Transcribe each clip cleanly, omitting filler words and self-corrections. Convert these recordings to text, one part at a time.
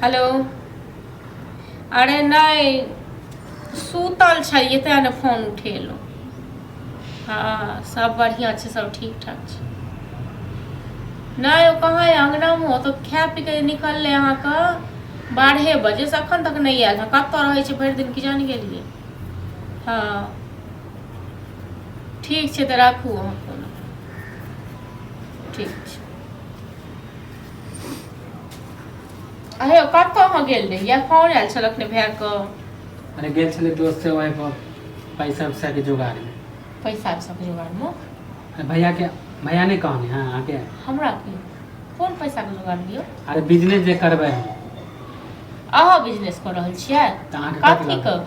Hello. अरे नहीं सुतल छलिए तें ने फोन उठेलहुँ। हाँ सब बढ़िया छै, सब ठीक ठाक छै। नहीं वो कहाँ है अंगना में, तो खा पी के निकल अहाँके 12 बजे से अखन तक नहीं आयल है। कत रहे छै भरि दिन की जान गेलिए। हाँ ठीक छै, तो राखू अहाँ फोन। ठीक छै। अरे कत अहाँ गेल रहिए? फोन आयल छल अपने भाई के। अरे गेल छले दोस्त से वही पैसा वैसा के जुगाड़ में। पैसा सब जुगाड़ में? अरे भैया ने कहने हाँ आके हमरा की कोन पैसा के जुगाड़ दियो? अरे बिजनेस जे करबे हम। अहाँ बिजनेस कर रहल छियै? कथी के?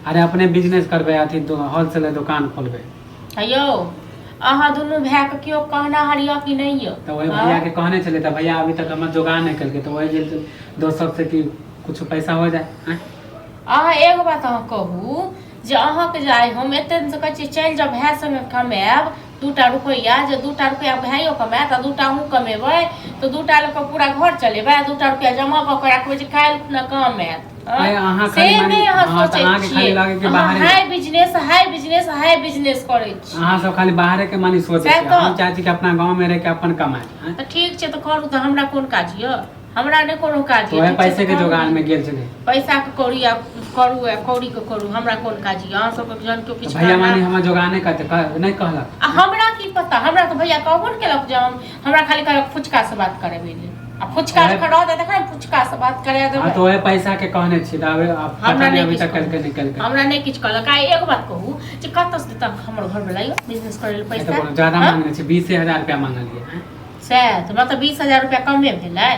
अरे अपने बिजनेस करबे, अथी होलसेल दुकान खोलबे। हेयो अहाँ दुनू भाई के क्यों कहना हरिया कि नहीं यो? तो वही भैया के कहने चले, तो भैया अभी तक हम जुगाड़ नहीं करके, तो वही गेल दोस्त सबसे कि कुछ पैसा हो जाए। अहाँ एगो बात अहाँ कहू जे अहाँ के जाय हम एते दिन से कहै छी चल जाओ भाई संगे कमाएब 2टा रुपया, जे 2टा रुपया भाइयो कमाएत आ 2टा अहूँ कमेबै तो 2टा लोग के पूरा घर चलेबै, 2टा रुपया जमा कऽ के रखबै जे काल्हि खुना काम आएत। से नहीं अहाँ सोचै छियै। हाई बिजनेस करै छी। अहाँ सब खाली बाहरे के मानी सोचै छी, हम चाहै छी कि अपना गांव में रह के अपन कमाए। तो ठीक छै, तो करू, तो हमरा कोन काज य? हमरा ने कोनो काज य। पैसे के जुगाड़ में गेल छले। पैसा के कौड़ी करू या कौड़ी के करू, हमरा कोन काज य? अहाँ सब के जन के किछ भैया माने हम जुगाड़ नहीं करते, नहीं कहलक। हमरा की पता, हमरा तो भैया कहबो केलक जे हमरा खाली कहलक फुचका से बात करेबै ले। आ फुचका खड़ा दे देखा फुचका से बात करे देबै। तो ओए पैसा के कहने छी, दावे अब पता नहीं अभी तक करके निकल के हमरा नहीं किछ कहलक। आ एक बात कहू जे कत से तक हमर घर में लाइयो बिजनेस करे ले पैसा? तो ज्यादा मांगने छी, 20,000 रुपया मांगलिए। से तो मतलब 20,000 रुपया कमे भेलै।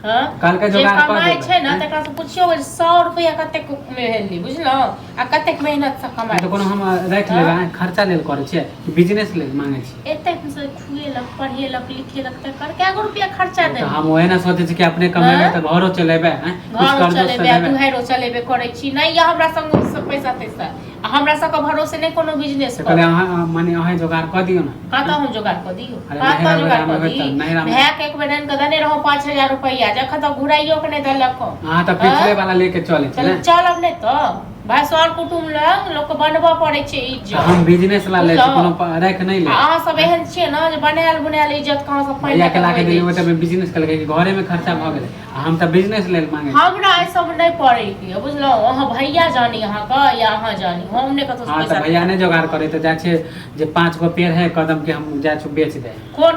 कल के जुगाड़ कर कमाई छै ना तकरा से पुछियो 100 रुपया कते मेहनती बुझलो आ कते मेहनत से कमाई। तो कोनो हम रख लेबै, खर्चा लेल करे छै, बिजनेस लेल मांगे छी। एते से खुएलक पढ़ेलक लिखेलक त कर के रुपया खर्चा दे। तो हम ओहे ना सोचे छी कि अपने कमेबै त घरो चलेबै, घर चलेबै, दुहेरो चलेबै करै छी। नहीं या हमरा संग पैसा तैसा आ हमरा सब के भरोसे नहीं कोनो बिजनेस कर। कहले अहाँ माने अहाँ जुगाड़ क दियौ ना। कत हम जुगाड़ क दियौ? कत जुगाड़ क दियौ? भैया के एक बेरन के देने रहो 5,000 रुपया, जखन तो घुराइयो के नहीं देलक। हां त पिछले वाला लेके चले छै ना। चलब नहीं तो भाई सर कुटुम लग लोग के बनबा पड़े छै इज्जत। हम बिजनेस ला ले छी, कोनो रख नहीं ले। अहाँ सब एहन छियै ना जे बनायल बुनायल इज्जत कहां से भैया के लाके देलिए, ओते में बिजनेस कर के घरे में खर्चा भ गेलै। हम त बिजनेस लेल मांगे छी। हमरा ए सब नहीं पड़े के बुझलो। अहाँ भैया जानी अहाँ का या अहाँ जानी, हम ने कतो पैसा। हां त भैया ने जुगाड़ करे त जाय छै जे 5 गो पेड़ है कदम के, हम जाय छु बेच दे। कोन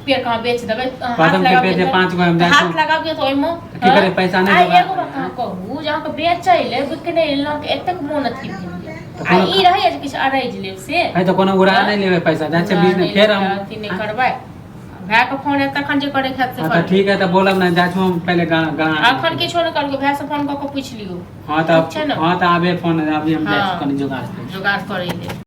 पेड़ कहां बेच देबै? कदम के पेड़ जे 5 गो हम जाय छु हाथ लगाबियो तो ओइमे की करे पैसा नहीं जुगाड़। एगो बात कहू जे अहाँ के बेचै ले बिकने लक एतेक मोन अथी भेल आ ई रहै जे किछ अरैज लेब से है तो कोनो उड़ा नहीं लेबे पैसा, जाय छै बिजनेस फेर हम अथी नहीं करबै। भाई के फोन है तखन जे करे खात से हां त ठीक है, त बोलब ना, जाय छु हम पहले गाना अखन किछो न करके भाई से फोन क के पूछ लियो। हां त आबे फोन, अभी हम जाय छु कनी जुगाड़ करे ले।